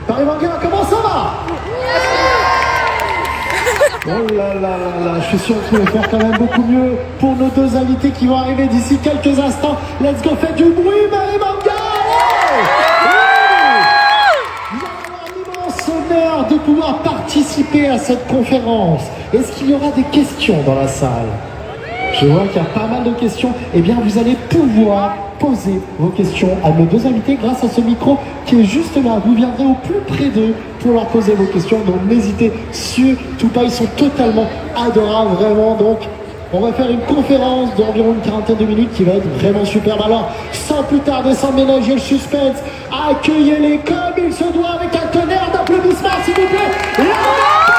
Paris Manga, comment ça va? Oh là là là là, je suis sûr qu'il va faire quand même beaucoup mieux pour nos deux invités qui vont arriver d'ici quelques instants. Let's go, faites du bruit, Paris Manga! Vous avez l'immense honneur de pouvoir participer à cette conférence. Est-ce qu'il y aura des questions dans la salle? Je vois qu'il y a pas mal de questions. Eh bien, vous allez pouvoir poser vos questions à nos deux invités grâce à ce micro qui est juste là. Vous viendrez au plus près d'eux pour leur poser vos questions. Donc, n'hésitez surtout pas. Ils sont totalement adorables, vraiment. Donc, on va faire une conférence d'environ une quarantaine de minutes qui va être vraiment superbe. Alors, sans plus tarder, sans ménager le suspense, accueillez-les comme il se doit avec un tonnerre d'applaudissements, s'il vous plaît. Lana!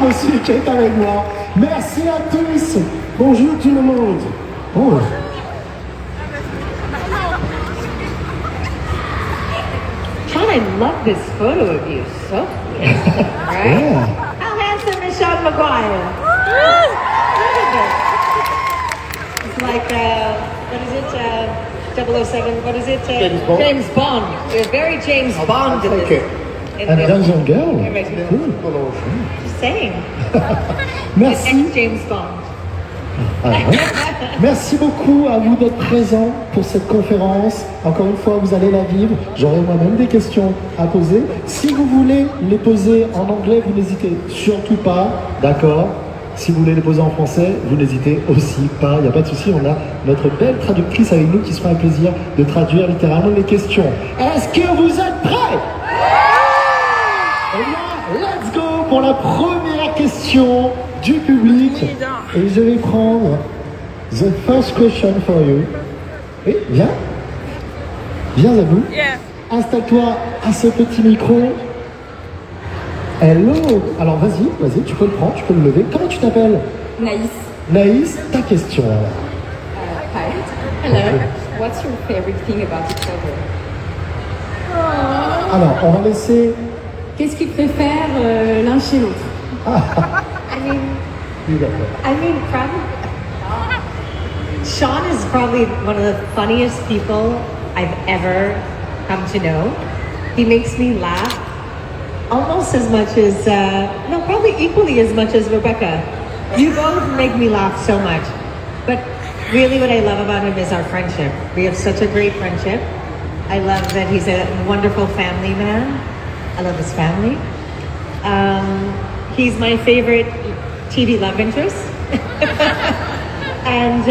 Aussi qui est avec moi. Merci à tous. Bonjour tout le monde. Oh. Sean, I love this photo of you. So cute, right? Yeah. How handsome is Sean Maguire? Look at this. It's like, what is it? 007, what is it? James Bond. James Bond. You're very James Bond in this. And Dungeon Girl. Cool. Just saying. Merci. James Bond. Ah, ouais. Merci beaucoup à vous d'être présents pour cette conférence. Encore une fois, vous allez la vivre. J'aurai moi-même des questions à poser. Si vous voulez les poser en anglais, vous n'hésitez surtout pas. D'accord? Si vous voulez les poser en français, vous n'hésitez aussi pas. Il n'y a pas de souci. On a notre belle traductrice avec nous qui se fera un plaisir de traduire littéralement les questions. Est-ce que vous êtes prêts? Eh bien, let's go pour la première question du public. Et je vais prendre the first question for you. Oui, viens. Viens à nous. Yeah. Installe-toi à ce petit micro. Hello. Alors vas-y, tu peux le prendre, tu peux le lever. Comment tu t'appelles? Naïs. Naïs, ta question. Hi. Hello. What's your favorite thing about each other? Alors, on va laisser... Qu'est-ce qu'ils préfèrent l'un chez l'autre? I mean, probably Sean is probably one of the funniest people I've ever come to know. He makes me laugh almost as much as, no, probably equally as much as Rebecca. You both make me laugh so much. But really what I love about him is our friendship. We have such a great friendship. I love that he's a wonderful family man. I love his family. He's my favorite TV love interest. And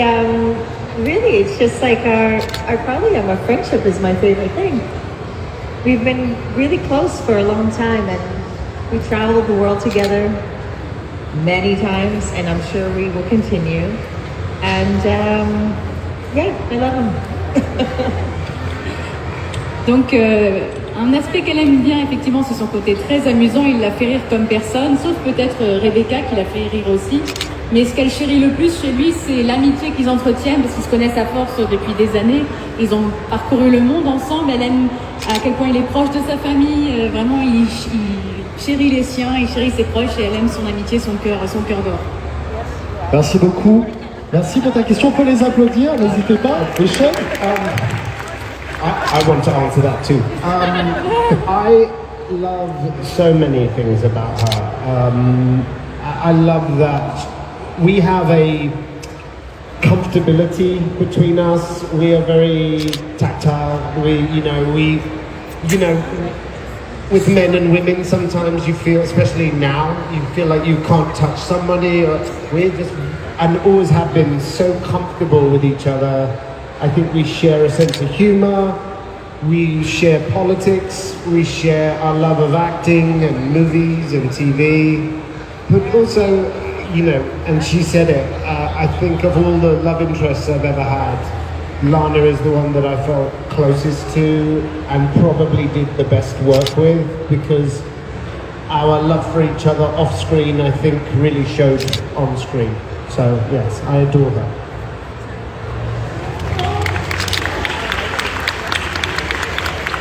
really, it's just like our friendship is my favorite thing. We've been really close for a long time, and we traveled the world together many times, and I'm sure we will continue. And yeah, I love him. Donc, un aspect qu'elle aime bien, effectivement, c'est son côté très amusant. Il la fait rire comme personne, sauf peut-être Rebecca qui la fait rire aussi. Mais ce qu'elle chérit le plus chez lui, c'est l'amitié qu'ils entretiennent, parce qu'ils se connaissent à force depuis des années. Ils ont parcouru le monde ensemble. Elle aime à quel point il est proche de sa famille. Vraiment, il chérit les siens, il chérit ses proches et elle aime son amitié, son cœur d'or. Merci beaucoup. Merci pour ta question. On peut les applaudir, n'hésitez pas. Michel. I want to answer that too. I love so many things about her. I love that we have a comfortability between us. We are very tactile. With men and women, sometimes you feel, especially now, you feel like you can't touch somebody. Or we're just, and always have been, so comfortable with each other. I think we share a sense of humor, we share politics, we share our love of acting and movies and TV, but also, and she said it, I think of all the love interests I've ever had, Lana is the one that I felt closest to and probably did the best work with, because our love for each other off screen, I think, really showed on screen. So yes, I adore her.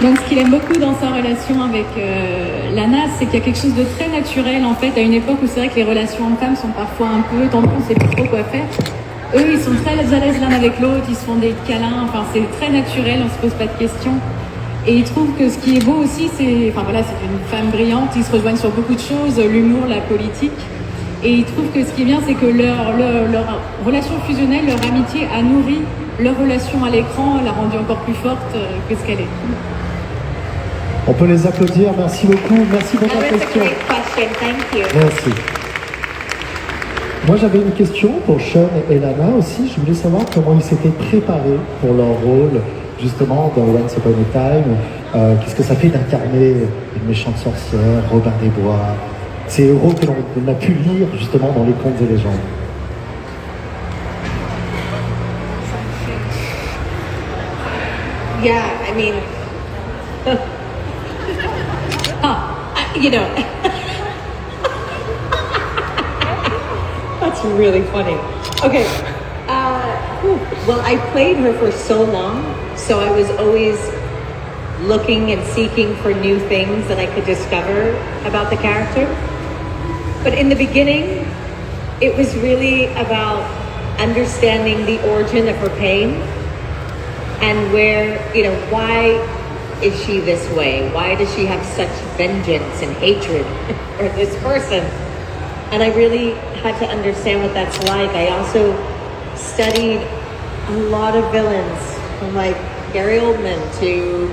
Donc ce qu'il aime beaucoup dans sa relation avec Lana, c'est qu'il y a quelque chose de très naturel en fait, à une époque où c'est vrai que les relations hommes-femmes sont parfois un peu tendues, on ne sait plus trop quoi faire. Eux, ils sont très à l'aise l'un avec l'autre, ils se font des câlins, enfin c'est très naturel, on se pose pas de questions. Et ils trouvent que ce qui est beau aussi, c'est une femme brillante, ils se rejoignent sur beaucoup de choses, l'humour, la politique. Et ils trouvent que ce qui est bien, c'est que leur relation fusionnelle, leur amitié a nourri leur relation à l'écran, l'a rendue encore plus forte que ce qu'elle est. On peut les applaudir, merci beaucoup, merci pour ta That was a question. great question, thank you. Merci. Moi j'avais une question pour Sean et Lana aussi, je voulais savoir comment ils s'étaient préparés pour leur rôle justement dans Once Upon a Time. Qu'est-ce que ça fait d'incarner une méchante sorcière, Robin des Bois, ces héros que l'on a pu lire justement dans les contes et légendes. Yeah, I mean, you know, that's really funny. Okay, well, I played her for so long, so I was always looking and seeking for new things that I could discover about the character. But in the beginning, it was really about understanding the origin of her pain and where, why is she this way? Why does she have such vengeance and hatred for this person? And I really had to understand what that's like. I also studied a lot of villains, from like Gary Oldman to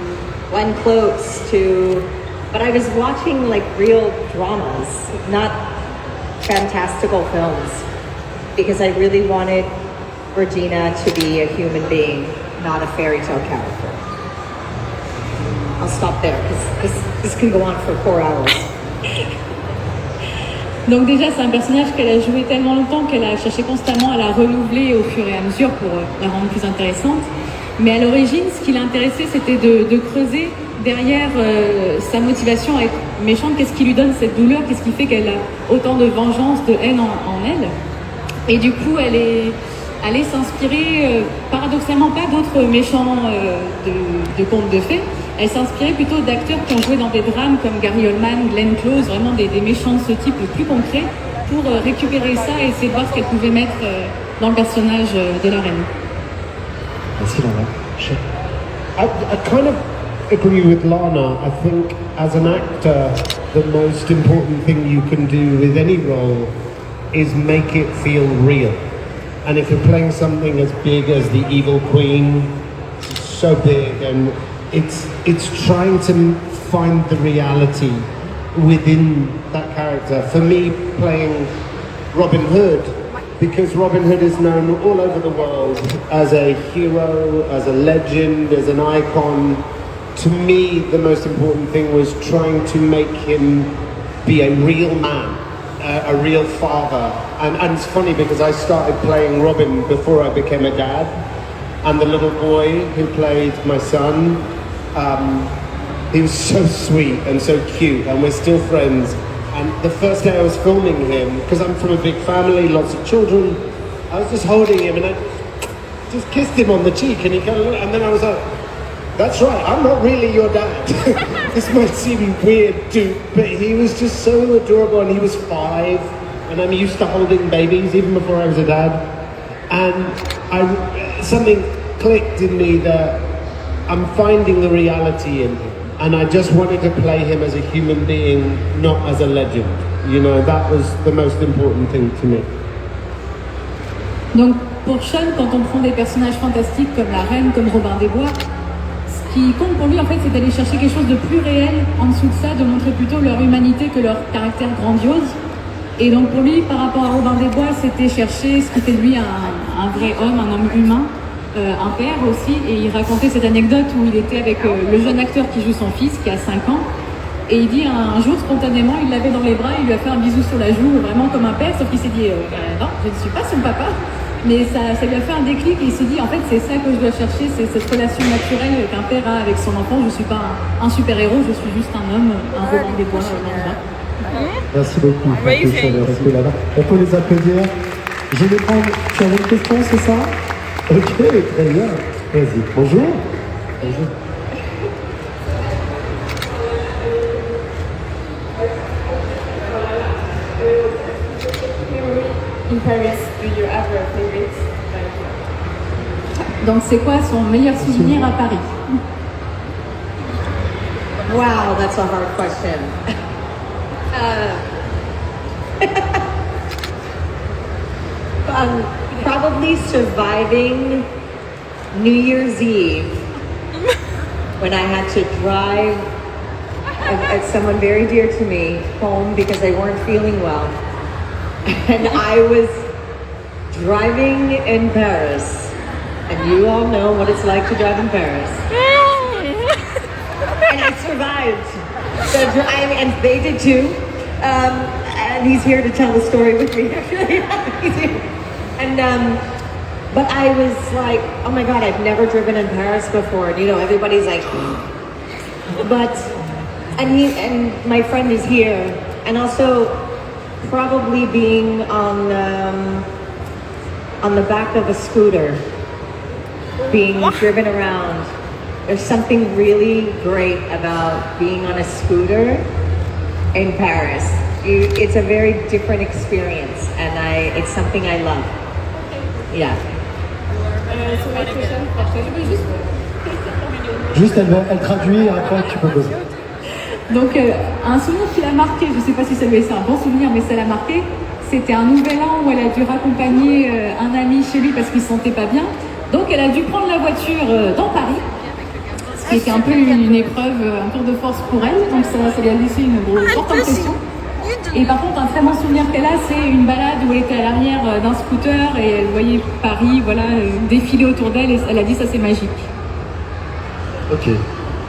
Glenn Close but I was watching like real dramas, not fantastical films, because I really wanted Regina to be a human being, not a fairy tale character. I'll stop there because this can go on for 4 hours. Donc déjà, c'est un personnage qu'elle a joué tellement longtemps qu'elle a cherché constamment à la renouveler au fur et à mesure pour la rendre plus intéressante. Mais à l'origine, ce qui l'a intéressée, c'était de creuser derrière sa motivation à être méchante. Qu'est-ce qui lui donne cette douleur? Qu'est-ce qui fait qu'elle a autant de vengeance, de haine en elle? Et du coup, elle est allée s'inspirer, paradoxalement pas d'autres méchants de contes de fées. Elle s'inspirait plutôt d'acteurs qui ont joué dans des drames comme Gary Oldman, Glenn Close, vraiment des méchants de ce type le plus concret, pour récupérer ça et essayer de voir ce qu'elle pouvait mettre dans le personnage de la reine. Merci Lana. I kind of agree with Lana. I think as an actor, the most important thing you can do with any role is make it feel real. And if you're playing something as big as the Evil Queen, so big, and it's trying to find the reality within that character. For me, playing Robin Hood, because Robin Hood is known all over the world as a hero, as a legend, as an icon. To me, the most important thing was trying to make him be a real man, a real father. And it's funny because I started playing Robin before I became a dad. And the little boy who played my son, he was so sweet and so cute, and we're still friends. And the first day I was filming him, because I'm from a big family, lots of children, I was just holding him and I just kissed him on the cheek, and he kind of, and then I was like, that's right, I'm not really your dad. This might seem weird but he was just so adorable, and he was 5, and I'm used to holding babies even before I was a dad. And something clicked in me that I'm finding the reality in him. And I just wanted to play him as a human being, not as a legend. That was the most important thing to me. Donc pour Sean, quand on prend des personnages fantastiques comme la reine, comme Robin des Bois, ce qui compte pour lui en fait, c'est d'aller chercher quelque chose de plus réel en dessous de ça, de montrer plutôt leur humanité que leur caractère grandiose. Et donc pour lui, par rapport à Robin des Bois, c'était chercher ce qui fait de lui un vrai homme, un homme humain. Un père aussi, et il racontait cette anecdote où il était avec le jeune acteur qui joue son fils, qui a 5 ans, et il dit un jour spontanément, il l'avait dans les bras, il lui a fait un bisou sur la joue, vraiment comme un père, sauf qu'il s'est dit non, je ne suis pas son papa, mais ça lui a fait un déclic, et il s'est dit en fait c'est ça que je dois chercher, c'est cette relation naturelle qu'un père a avec son enfant. Je ne suis pas un super-héros, je suis juste un homme, un Robin des Bois. Merci beaucoup. On peut les applaudir. Je vais prendre. Tu avais une question, c'est ça? Ok, très bien. Vas-y. Bonjour. Bonjour. in Paris do you have a favorite? Donc c'est quoi son meilleur souvenir à Paris? Wow, that's a hard question. Probably surviving New Year's Eve when I had to drive someone very dear to me home because they weren't feeling well. And I was driving in Paris. And you all know what it's like to drive in Paris. And I survived. And they did too. And he's here to tell the story with me, actually. He's here. And, but I was like, oh my God, I've never driven in Paris before. And, you know, everybody's like, and my friend is here. And also probably being on the back of a scooter, being driven around. There's something really great about being on a scooter in Paris. It's a very different experience, and it's something I love. Yeah. So my question for Juste, elle traduit et après tu peux poser. Donc un souvenir qui l'a marqué, je ne sais pas si ça lui est un bon souvenir, mais ça l'a marqué, c'était un nouvel an où elle a dû raccompagner un ami chez lui parce qu'il ne se sentait pas bien. Donc elle a dû prendre la voiture dans Paris, ce qui était un peu une épreuve, un tour de force pour elle, donc ça lui a laissé une forte impression. Et par contre, un très bon souvenir qu'elle a, c'est une balade où elle était à l'arrière d'un scooter et elle voyait Paris défiler autour d'elle et elle a dit ça c'est magique. Ok,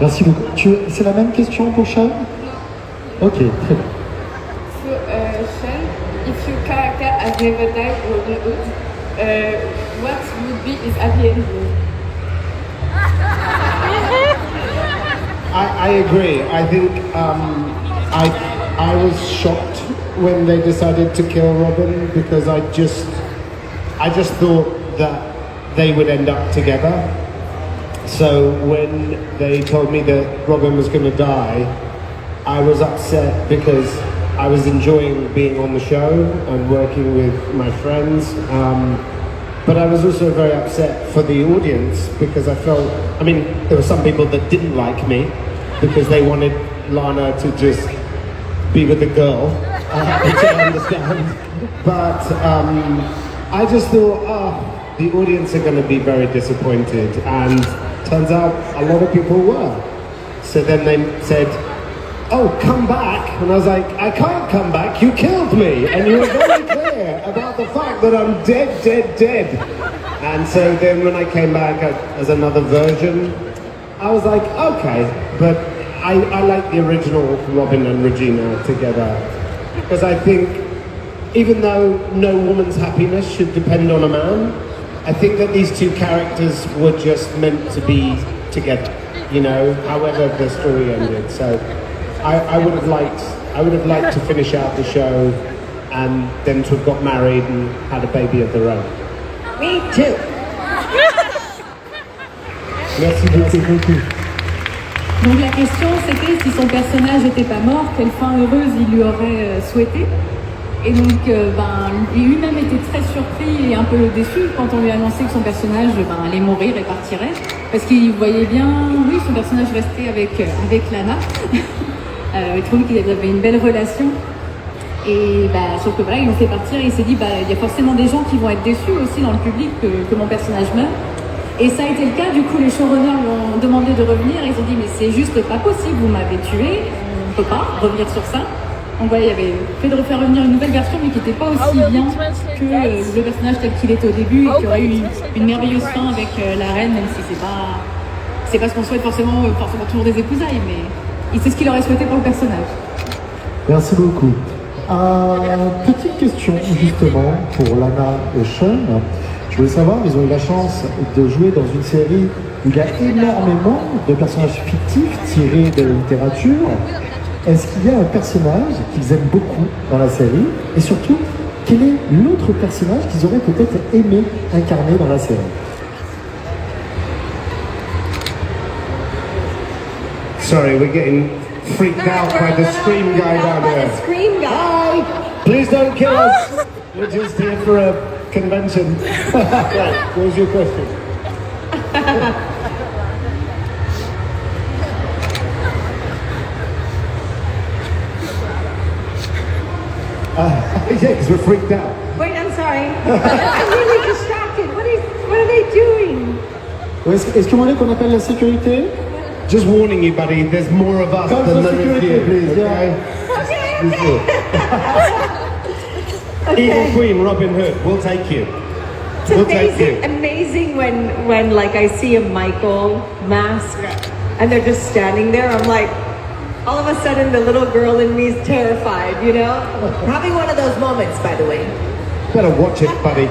merci beaucoup. C'est la même question pour Sean? Ok, très bien. So, Sean, if your character has never died or reboot, what would be his happy ending? I agree. I think I was shocked when they decided to kill Robin because I just thought that they would end up together. So when they told me that Robin was going to die, I was upset because I was enjoying being on the show and working with my friends. But I was also very upset for the audience because I felt, I mean, there were some people that didn't like me because they wanted Lana to just be with the girl, which I understand. But I just thought, the audience are going to be very disappointed. And turns out a lot of people were. So then they said, oh, come back. And I was like, I can't come back. You killed me. And you were very clear about the fact that I'm dead, dead, dead. And so then when I came back as another version, I was like, okay. But I like the original Robin and Regina together. Because I think even though no woman's happiness should depend on a man, I think that these two characters were just meant to be together, you know, however the story ended. So I would have liked to finish out the show and them to have got married and had a baby of their own. Me too. Merci beaucoup. Donc la question c'était si son personnage n'était pas mort, quelle fin heureuse il lui aurait souhaité. Et donc lui-même était très surpris et un peu déçu quand on lui a annoncé que son personnage allait mourir et partirait. Parce qu'il voyait bien, oui, son personnage restait avec Lana. Il trouvait qu'ils avaient une belle relation. Et sauf que voilà, ils l'ont fait partir et il s'est dit il y a forcément des gens qui vont être déçus aussi dans le public que mon personnage meure. Et ça a été le cas, du coup les showrunners lui ont demandé de revenir, ils ont dit mais c'est juste pas possible, vous m'avez tué, on peut pas revenir sur ça. Donc voilà, il y avait fait de refaire revenir une nouvelle version mais qui n'était pas aussi bien que le personnage tel qu'il était au début et qui aurait eu une merveilleuse fin avec la reine, même si c'est pas ce qu'on souhaite forcément toujours des épousailles, mais c'est ce qu'il aurait souhaité pour le personnage. Merci beaucoup. Petite question justement pour Lana et Sean. Je voulais savoir, ils ont eu la chance de jouer dans une série où il y a énormément de personnages fictifs tirés de la littérature. Est-ce qu'il y a un personnage qu'ils aiment beaucoup dans la série? Et surtout, quel est l'autre personnage qu'ils auraient peut-être aimé incarner dans la série? Sorry, we're getting freaked out by the scream guy down there. The scream guy. Hi! Please don't kill us. We're We're just here for a convention. Right, what was your question? Yeah, because we're freaked out. Wait, I'm sorry. I'm really distracted. What are they doing? Est-ce que vous voulez qu'on appelle la sécurité? Just warning you, buddy, there's more of us Come than for there is security, you. please, Okay? Okay. Evil Queen, Robin Hood, we'll take you. It's We'll take you. amazing when like I see a Michael mask and they're just standing there. I'm like, all of a sudden the little girl in me is terrified, you know? Probably one of those moments, by the way. Better watch it, buddy.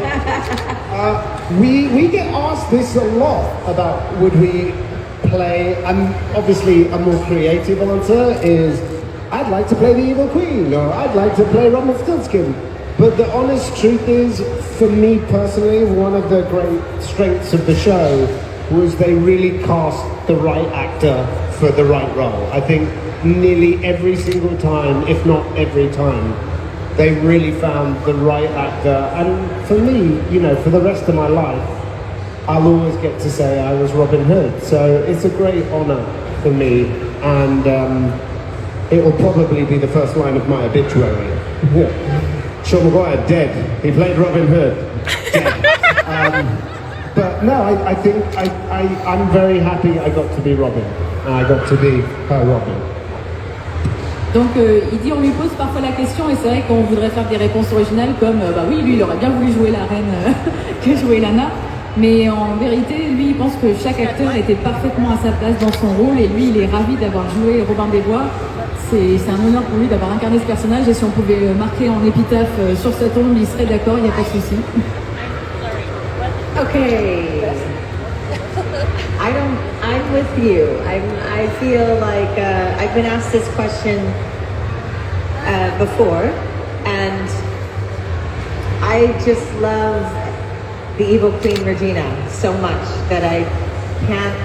We get asked this a lot about would we play, and obviously a more creative answer is I'd like to play the Evil Queen or I'd like to play Rumpelstiltskin. But the honest truth is, for me personally, one of the great strengths of the show was they really cast the right actor for the right role. I think nearly every single time, if not every time, they really found the right actor. And for me, you know, for the rest of my life, I'll always get to say I was Robin Hood. So it's a great honour for me, and it will probably be the first line of my obituary. Sean Maguire, dead. He played Robin Hood. Dead. But no, I think I'm very happy I got to be Robin. I got to be her Robin. Donc il dit on lui pose parfois la question et c'est vrai qu'on voudrait faire des réponses originales comme bah oui lui il aurait bien voulu jouer la reine que jouer Lana, mais en vérité lui il pense que chaque acteur était parfaitement à sa place dans son rôle et lui il est ravi d'avoir joué Robin des Bois. C'est un honneur pour lui d'avoir incarné ce personnage et si on pouvait marquer en épitaphe sur sa tombe il serait d'accord, il n'y a pas de souci. Okay. I'm with you. I feel like I've been asked this question before, and I just love the Evil Queen Regina so much that I can't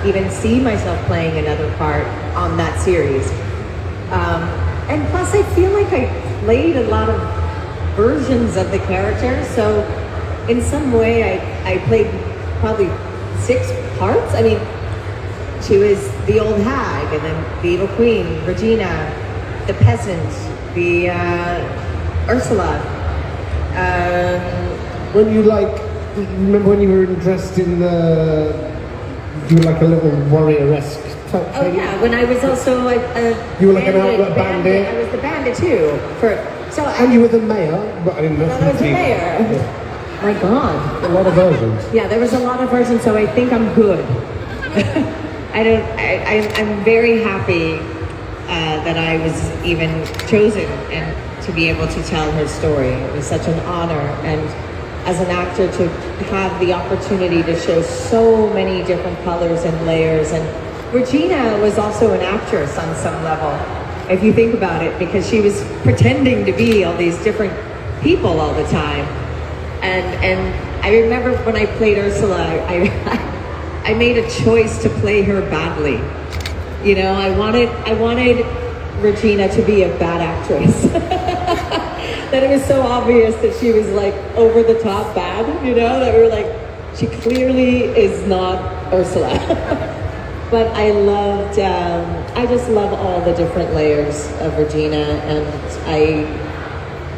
even see myself playing another part on that series. And plus, I feel like I played a lot of versions of the character, so in some way I played probably 6 parts. I mean, she was the old hag, and then the Evil Queen, Regina, the peasant, the Ursula. When you remember when you were dressed in you were like a little warrior-esque type thing? Oh yeah, when I was also you were like an outlet bandit. I was the bandit too. And you were the mayor. But I didn't know. I was the mayor. My God. A lot of versions. Yeah, there was a lot of versions, so I think I'm good. I'm very happy that I was even chosen and to be able to tell her story. It was such an honor, and as an actor to have the opportunity to show so many different colors and layers. And Regina was also an actress on some level, if you think about it, because she was pretending to be all these different people all the time. And I remember when I played Ursula, I made a choice to play her badly. You know, I wanted Regina to be a bad actress. That it was so obvious that she was like over the top bad, you know, that we were like, she clearly is not Ursula. But I just love all the different layers of Regina,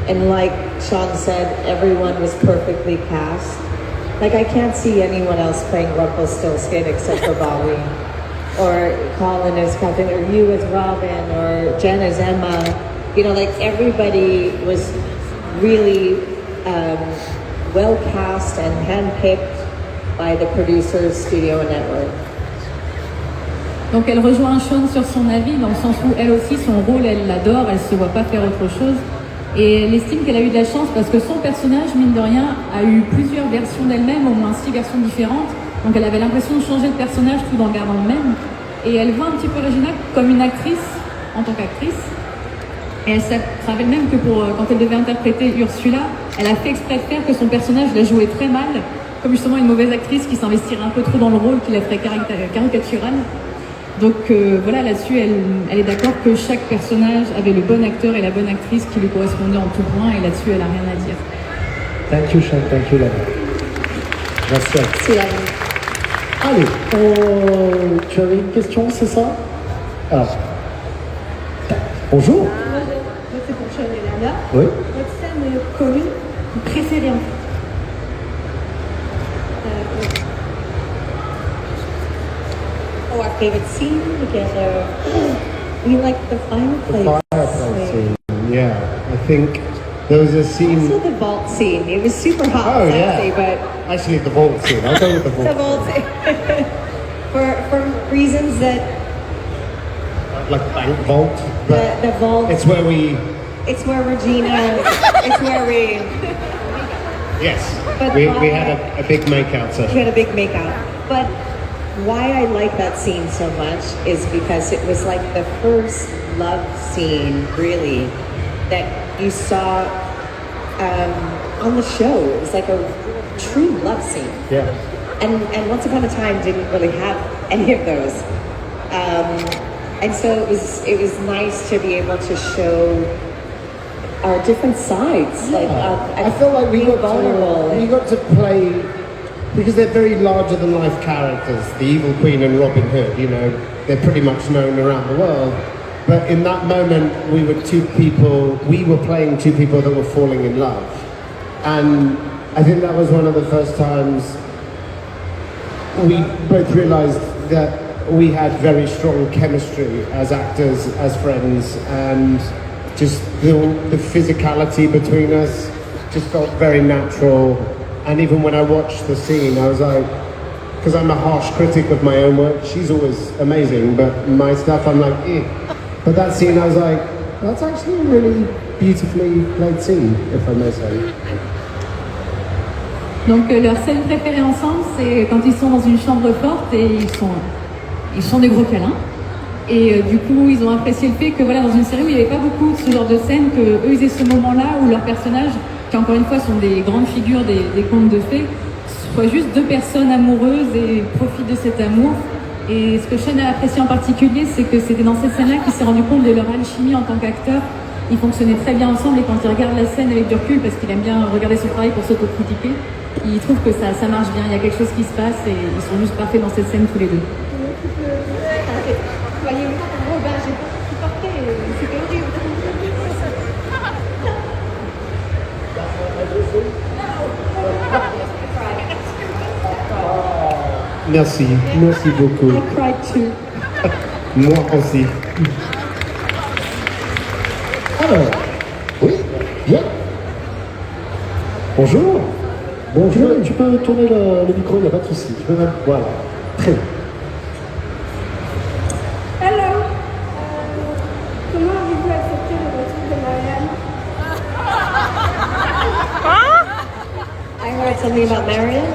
and like Sean said, everyone was perfectly cast. Like, I can't see anyone else playing Rumpelstiltskin except for Bobby, or Colin as Captain, or you as Robin, or Jen as Emma. You know, like, everybody was really well cast and handpicked by the producers, studio, and network. Donc elle rejoint Sean sur son avis, dans le sens où elle aussi, son rôle, elle l'adore, elle se voit pas faire autre chose. Et elle estime qu'elle a eu de la chance parce que son personnage, mine de rien, a eu plusieurs versions d'elle-même, au moins 6 versions différentes. Donc elle avait l'impression de changer de personnage tout en gardant le même. Et elle voit un petit peu Regina comme une actrice, en tant qu'actrice. Et elle se rappelle même que quand elle devait interpréter Ursula, elle a fait exprès de faire que son personnage la jouait très mal, comme justement une mauvaise actrice qui s'investirait un peu trop dans le rôle, qui la ferait caricatural. Donc voilà, là-dessus, elle est d'accord que chaque personnage avait le bon acteur et la bonne actrice qui lui correspondait en tout point, et là-dessus, elle n'a rien à dire. Thank you, Sean. Thank you, Lana. Merci. See you. Allez, tu avais une question, c'est ça? Alors, bonjour. Moi, c'est pour Sean et Lana. Oui. Votre scène commune préférée en fait. Oh, our favorite scene together. We like the fireplace. The fireplace scene. Yeah, I think there was a scene. Also the vault scene. It was super hot Oh and yeah. sexy, but Actually, the vault scene. I'll go with the vault. the vault for reasons that Like a bank vault. But the vault. it's where we. It's where Regina. It's where we Yes. But We why- had a big makeout session. had a big makeout. But why I like that scene so much is because it was like the first love scene, really, that you saw on the show. It was like a true love scene. Yeah. And Once Upon a Time didn't really have any of those. And so it was nice to be able to show our different sides. Like I feel like we being got vulnerable. we got to play because they're very larger than life characters. The Evil Queen and Robin Hood, you know, they're pretty much known around the world. But in that moment, we were playing two people that were falling in love. And I think that was one of the first times we both realized that we had very strong chemistry as actors, as friends, and just the physicality between us just felt very natural. And even when I watched the scene, I was like, because I'm a harsh critic of my own work, she's always amazing, but my stuff, I'm like, eh. But that scene, I was like, that's actually a really beautifully played scene, if I may say. Donc leur scène préférée ensemble, c'est quand ils sont dans une chambre forte et ils font des gros câlins. Et du coup, ils ont apprécié le fait que voilà, dans une série où il n'y avait pas beaucoup de ce genre de scène, qu'eux ils aient ce moment-là où leurs personnages, qui encore une fois sont des grandes figures des contes de fées, soient juste deux personnes amoureuses et profitent de cet amour. Et ce que Sean a apprécié en particulier, c'est que c'était dans cette scène-là qu'il s'est rendu compte de leur alchimie en tant qu'acteur. Ils fonctionnaient très bien ensemble et quand il regarde la scène avec du recul, parce qu'il aime bien regarder son travail pour s'autocritiquer, il trouve que ça marche bien, il y a quelque chose qui se passe et ils sont juste parfaits dans cette scène tous les deux. Voyez-vous, Robin, j'ai pas supporté, c'était horrible. Merci, merci beaucoup. I cried too. Moi aussi. Alors, oui, bien. Bonjour. Bonjour. Tu peux tourner le micro, il n'y a pas de souci. Tu peux même... Voilà. Très bien. Hello. Comment avez-vous accepté le retour de Marianne? I heard something about Marion.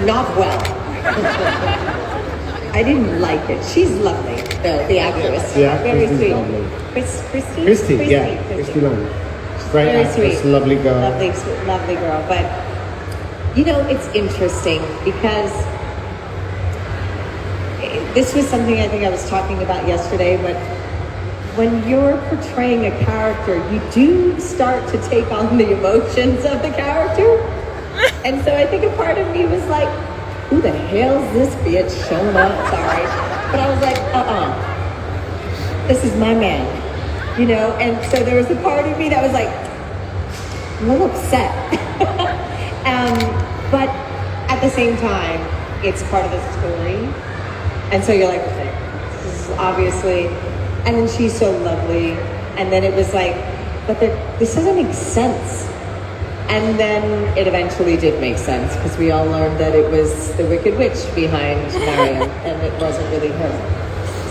Not well. I didn't like it. She's lovely, though, the actress. The actress Very is sweet. lovely. Christy? Christy, yeah. Christy Lana. Great Very actress, sweet. lovely girl. Lovely, lovely girl. But, you know, it's interesting because this was something I think I was talking about yesterday, but when you're portraying a character, you do start to take on the emotions of the character. And so I think a part of me was like, who the hell's this bitch showing up? Sorry. But I was like, this is my man. You know, and so there was a part of me that was like, a little upset. But at the same time, it's part of the story. And so you're like, okay, this is obviously, and then she's so lovely. And then it was like, but this doesn't make sense. And then it eventually did make sense because we all learned that it was the Wicked Witch behind Marion and it wasn't really her.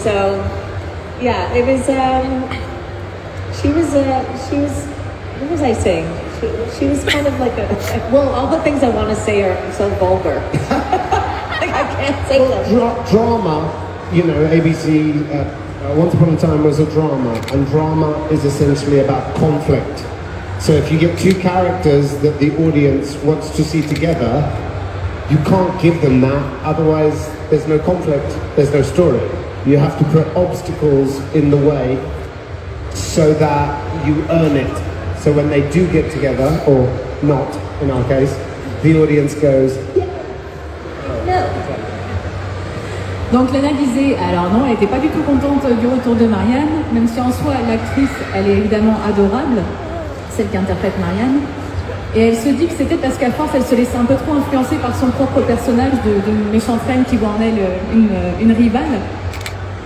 So, yeah, it was, she was, what was I saying? She was kind of like well, all the things I want to say are so vulgar. Like I can't say them. Drama, you know, ABC, Once Upon a Time was a drama, and drama is essentially about conflict. So if you get two characters that the audience wants to see together, you can't give them that, otherwise there's no conflict, there's no story. You have to put obstacles in the way so that you earn it. So when they do get together, or not in our case, the audience goes, Donc Lana disait, alors non, elle n'était pas du tout contente du retour de Marianne, même si en soi l'actrice, elle est évidemment adorable, celle qui interprète Marianne. Et elle se dit que c'était parce qu'à force, elle se laissait un peu trop influencer par son propre personnage de méchante reine qui voit en elle une rivale.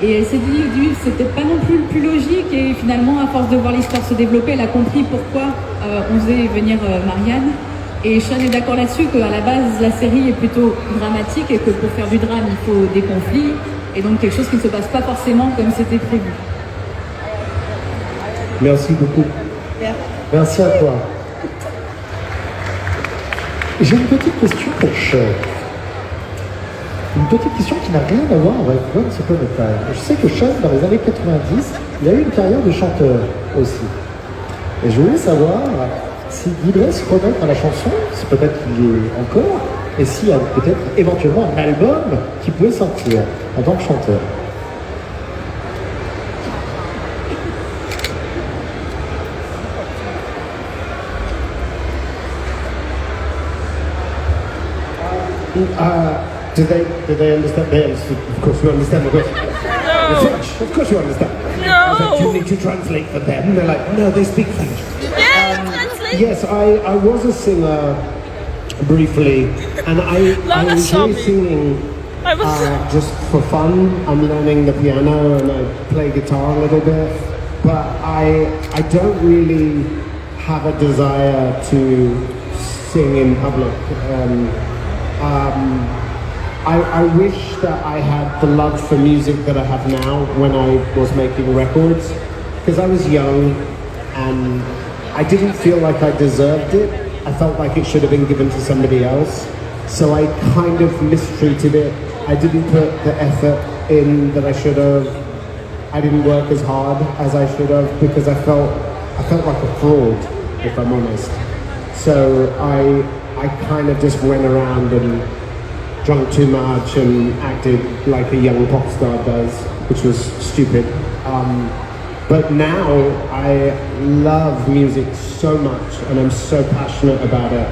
Et elle s'est dit que c'était pas non plus le plus logique, et finalement, à force de voir l'histoire se développer, elle a compris pourquoi on faisait venir Marianne. Et Sean est d'accord là-dessus qu'à la base, la série est plutôt dramatique et que pour faire du drame, il faut des conflits, et donc quelque chose qui ne se passe pas forcément comme c'était prévu. Merci beaucoup. Merci à toi. J'ai une petite question pour Sean. Une petite question qui n'a rien à voir avec Once Upon a Time. Je sais que Sean, dans les années 90, il a eu une carrière de chanteur aussi. Et je voulais savoir s'il voudrait se remettre à la chanson, si peut-être qu'il est encore, et s'il y a peut-être éventuellement un album qui pouvait sortir en tant que chanteur. Do they understand? Of course you understand the question. The French, of course you understand. No. I was like, do you need to translate for them? They're like, no, they speak French. Translate. Yes, I was a singer briefly, and I Lana saw enjoy me. singing I was just for fun. I'm learning the piano and I play guitar a little bit, but I don't really have a desire to sing in public. I wish that I had the love for music that I have now when I was making records, because I was young and I didn't feel like I deserved it. I felt like it should have been given to somebody else, so I kind of mistreated it. I didn't put the effort in that I should have. I didn't work as hard as I should have because I felt like a fraud, if I'm honest. So I kind of just went around and drank too much and acted like a young pop star does, which was stupid. But now I love music so much and I'm so passionate about it.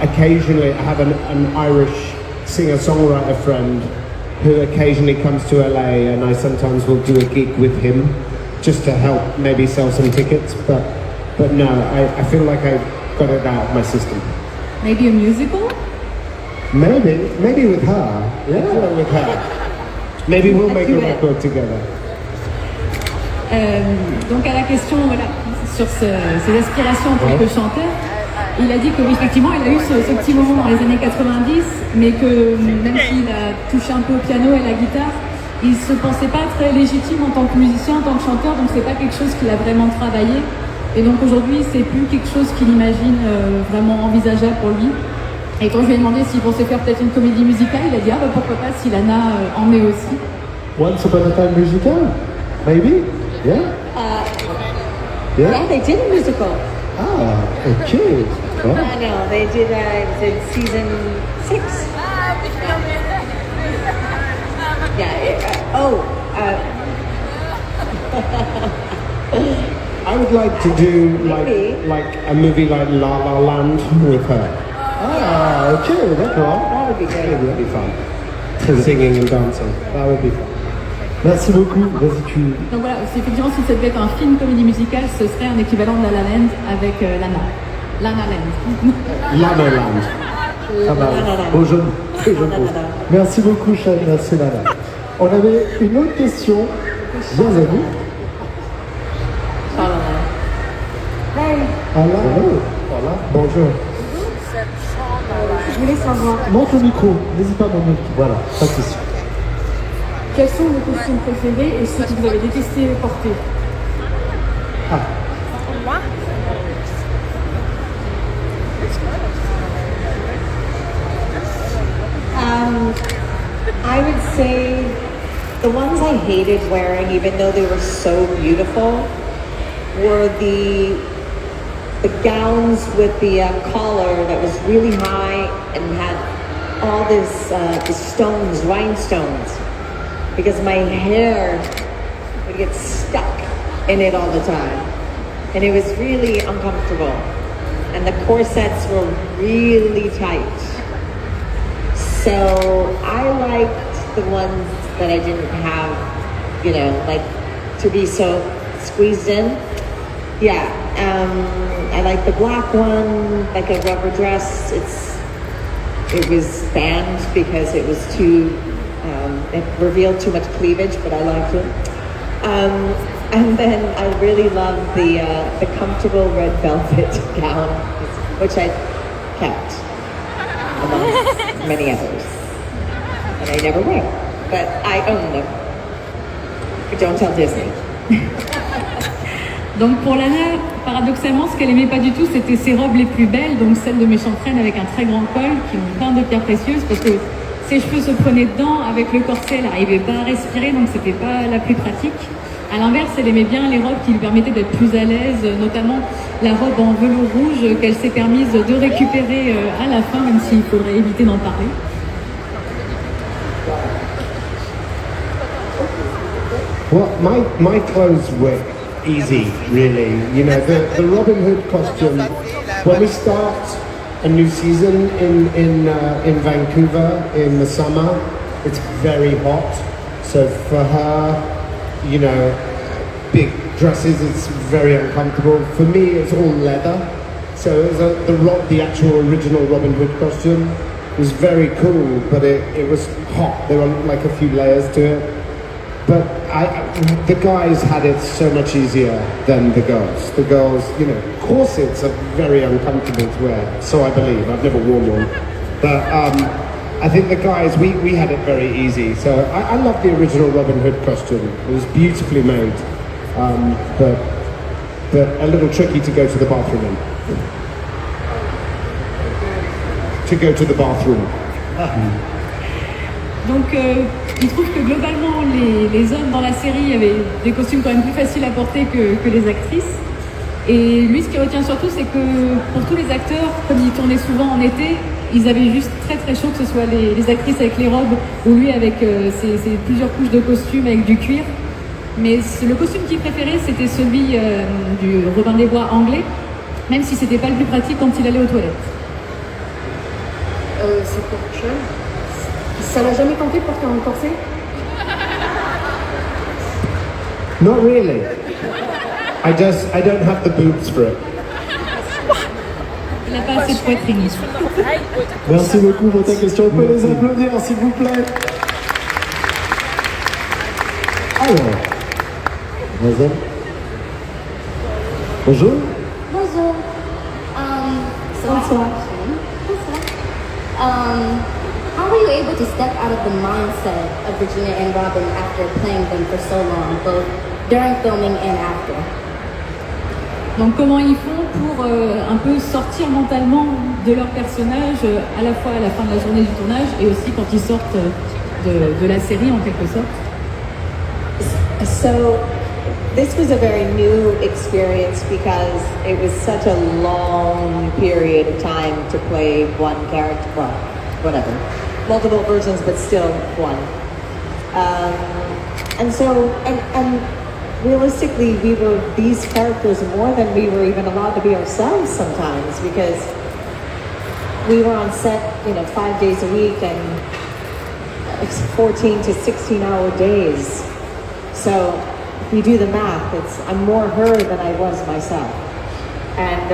Occasionally I have an Irish singer-songwriter friend who occasionally comes to LA, and I sometimes will do a gig with him just to help maybe sell some tickets, but no, I feel like I got it out of my system. Maybe a musical? Maybe with her. Yeah, with her. Maybe we'll make a record together. Donc à la question sur ses aspirations en tant que chanteur, il a dit que oui, effectivement il a eu ce petit moment dans les années 90, mais que même s'il a touché un peu au piano et à la guitare, il se pensait pas très légitime en tant que musicien, en tant que chanteur, donc c'est pas quelque chose qu'il a vraiment travaillé. Et donc aujourd'hui c'est plus quelque chose qu'il imagine vraiment envisageable pour lui. Et quand je lui ai demandé s'il pensait faire peut-être une comédie musicale, il a dit pourquoi pas si Lana en est aussi. Once Upon a Time musical? Maybe? Yeah? Yeah, they did a musical. Ah, okay. Wow. No, they did season 6. Yeah. I would like to do like a movie like La La Land with her. Ah, okay, d'accord. That would be great. It would be fun. Singing and dancing. That would be fun. Merci beaucoup. Vas-y, tu... Donc voilà, c'est effectivement si ça devait être un film comédie musicale, ce serait un équivalent de La La Land avec Lana. Lana Land. Lana Land. Pas mal. Beau jeu. Très jeu. Merci beaucoup, Sean. Merci, Lana. On avait une autre question. Bien à vous. Voilà. Bonjour. Je voulais savoir, Montre le micro. N'hésite pas à mon micro. Voilà, pas de question. quels sont vos costumes préférés et ceux que vous avez détesté porter? I would say the ones I hated wearing, even though they were so beautiful, were the gowns with the collar that was really high and had all this the stones, rhinestones. because my hair would get stuck in it all the time. And it was really uncomfortable. And the corsets were really tight. So I liked the ones that I didn't have, you know, like to be so squeezed in. Yeah, I like the black one, like a rubber dress. It was banned because it was too, it revealed too much cleavage, but I liked it. And then I really loved the comfortable red velvet gown, which I kept among many others. And I never wear, but I own them. But don't tell Disney. Donc pour Lana, paradoxalement, ce qu'elle aimait pas du tout, c'était ses robes les plus belles, donc celles de méchante reine avec un très grand col, qui ont plein de pierres précieuses, parce que ses cheveux se prenaient dedans, avec le corset, elle n'arrivait pas à respirer, donc c'était pas la plus pratique. À l'inverse, elle aimait bien les robes qui lui permettaient d'être plus à l'aise, notamment la robe en velours rouge qu'elle s'est permise de récupérer à la fin, même s'il faudrait éviter d'en parler. Well, my clothes were easy, really. You know, the Robin Hood costume, when we start a new season in Vancouver in the summer, it's very hot. So for her, you know, big dresses, it's very uncomfortable. For me, it's all leather. So it was the actual original Robin Hood costume was very cool, but it was hot. There were like a few layers to it. But the guys had it so much easier than the girls. The girls, you know, corsets are very uncomfortable to wear, so I believe. I've never worn one. But I think the guys, we had it very easy. So I love the original Robin Hood costume. It was beautifully made, but a little tricky to go to the bathroom in. To go to the bathroom. Donc il trouve que globalement les hommes dans la série avaient des costumes quand même plus faciles à porter que les actrices. Et lui, ce qu'il retient surtout, c'est que pour tous les acteurs, comme ils tournaient souvent en été, ils avaient juste très très chaud, que ce soit les actrices avec les robes ou lui avec ses plusieurs couches de costumes avec du cuir. Mais le costume qu'il préférait, c'était celui du Robin des Bois anglais, même si c'était pas le plus pratique quand il allait aux toilettes. C'est pour cher. Ça l'a jamais tenté de porter un corset? Not really. I don't have the boobs for it. Il n'a pas assez de poitrine. Merci beaucoup pour ta question. On peut les applaudir, s'il vous plaît. Alors, mademoiselle. Bonjour. Bonjour. Bonsoir. How were you able to step out of the mindset of Virginia and Robin after playing them for so long, both during filming and after? Donc comment ils font pour un peu sortir mentalement de leur personnage à la fois à la fin de la journée du tournage et aussi quand ils sortent de la série en quelque sorte. So this was a very new experience because it was such a long period of time to play one character, well, whatever, multiple versions, but still one. And so, and realistically, we were these characters more than we were even allowed to be ourselves sometimes, because we were on set, 5 days a week and it's 14 to 16-hour days. So if you do the math, I'm more her than I was myself. And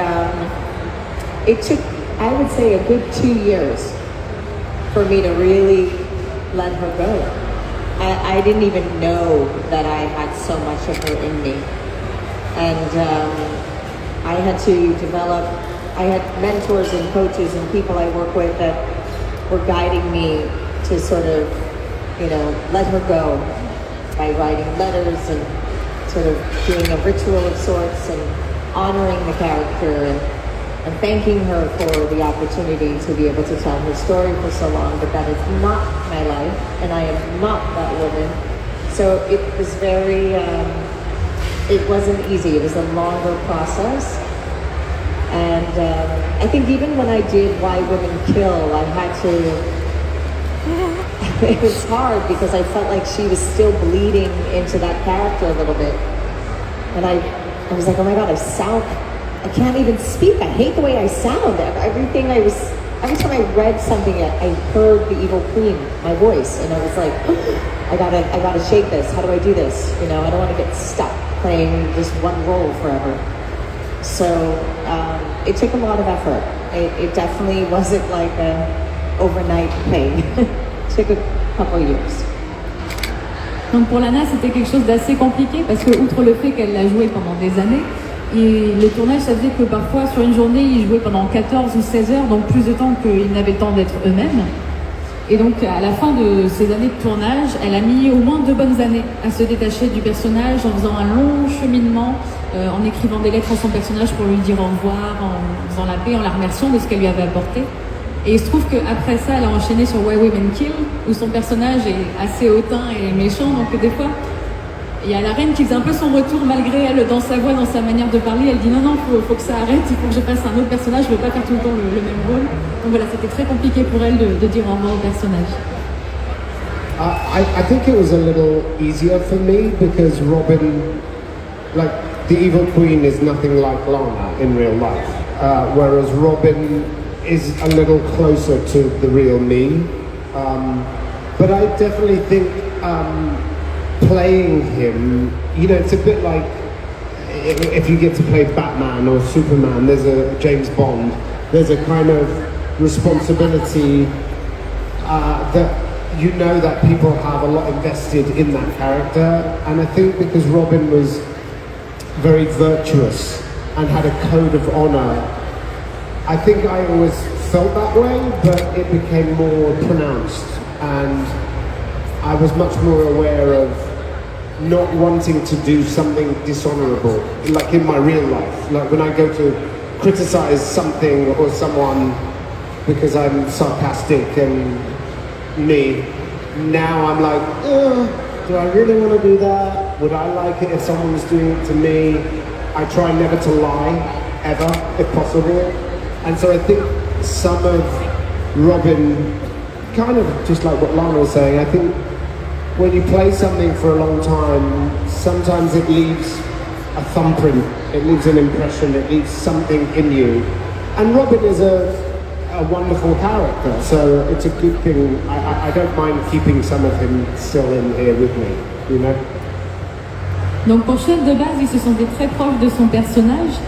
it took, I would say, a good 2 years for me to really let her go. I didn't even know that I had so much of her in me. And I had to develop, I had mentors and coaches and people I work with that were guiding me to sort of, let her go by writing letters and sort of doing a ritual of sorts and honoring the character and thanking her for the opportunity to be able to tell her story for so long, but that is not my life, and I am not that woman. So it was very, it wasn't easy. It was a longer process. And I think even when I did Why Women Kill, I had to it was hard because I felt like she was still bleeding into that character a little bit. And I was like, oh my God, I can't even speak. I hate the way I sound. Every time I read something, I heard the evil queen, my voice, and I was like, I gotta shake this. How do I do this? I don't want to get stuck playing just one role forever. So it took a lot of effort. It definitely wasn't like an overnight thing. It took a couple of years. Donc pour Lana, c'était quelque chose d'assez compliqué parce que, outre le fait qu'elle l'a joué pendant des années, et les tournages, ça faisait que parfois sur une journée, ils jouaient pendant 14 ou 16 heures, donc plus de temps qu'ils n'avaient le temps d'être eux-mêmes. Et donc à la fin de ces années de tournage, elle a mis au moins 2 bonnes années à se détacher du personnage en faisant un long cheminement, en écrivant des lettres à son personnage pour lui dire au revoir, en faisant la paix, en la remerciant de ce qu'elle lui avait apporté. Et il se trouve qu'après ça, elle a enchaîné sur Why Women Kill, où son personnage est assez hautain et méchant, donc des fois, il y a la reine qui faisait un peu son retour malgré elle, dans sa voix, dans sa manière de parler. Elle dit non, faut que ça arrête, il faut que je fasse un autre personnage, je veux pas faire tout le temps le même rôle. Donc voilà, c'était très compliqué pour elle de dire au revoir au personnage. I think it was a little easier for me because Robin, like the evil queen is nothing like Lana in real life, whereas Robin is a little closer to the real me. But I definitely think playing him, it's a bit like if you get to play Batman or Superman, there's a James Bond, there's a kind of responsibility that that people have a lot invested in that character. And I think because Robin was very virtuous and had a code of honor, I think I always felt that way, but it became more pronounced, and I was much more aware of not wanting to do something dishonorable, like in my real life. Like when I go to criticize something or someone because I'm sarcastic and me, now I'm like, do I really want to do that? Would I like it if someone was doing it to me? I try never to lie, ever, if possible. And so I think some of Robin, kind of just like what Lana was saying, I think when you play something for a long time, sometimes it leaves a thumbprint, it leaves an impression, it leaves something in you. And Robin is a wonderful character, so it's a good thing. I don't mind keeping some of him still in here with me, Donc pour Sean, de base, il se sentait très proche de son personnage.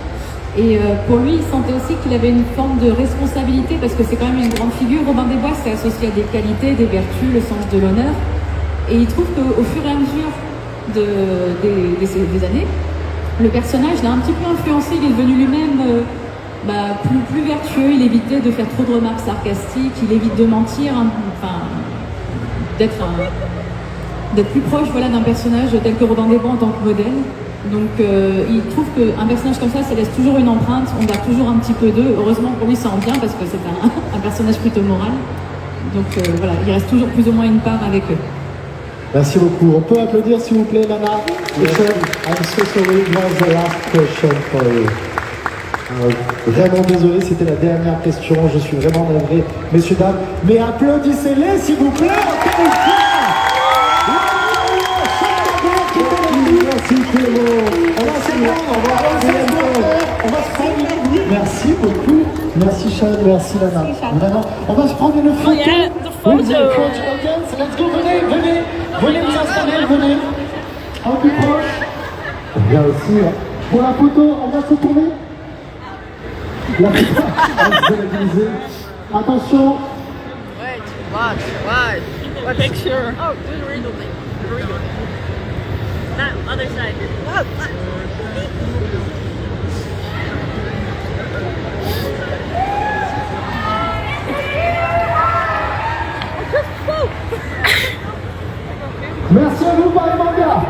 Et pour lui, il sentait aussi qu'il avait une forme de responsabilité parce que c'est quand même une grande figure. Robin des Bois, c'est associé à des qualités, des vertus, le sens de l'honneur. Et il trouve qu'au fur et à mesure des années, le personnage l'a un petit peu influencé. Il est devenu lui-même plus vertueux. Il évitait de faire trop de remarques sarcastiques. Il évite de mentir, d'être plus proche d'un personnage tel que Robin des Bois en tant que modèle. Donc il trouve qu'un personnage comme ça laisse toujours une empreinte, on garde toujours un petit peu d'eux. Heureusement pour lui ça en vient parce que c'est un personnage plutôt moral. Donc voilà, il reste toujours plus ou moins une part avec eux. Merci beaucoup. On peut applaudir s'il vous plaît, Lana. I'm so sorry, it was the last question for you. Vraiment désolé, c'était la dernière question. Je suis vraiment navré, messieurs, dames. Mais applaudissez-les s'il vous plaît, encore une fois. Merci beaucoup. Merci Sean, merci Lana. Vraiment, on va se prendre une photo. Let's go, venez vous installer, venez. Un peu plus proche. Bien aussi. Pour la photo, on va se tourner. La photo, on va se stabiliser. Attention. Wait, watch. What picture? Oh, do the real thing. That other side. Merci à vous, par les mangas.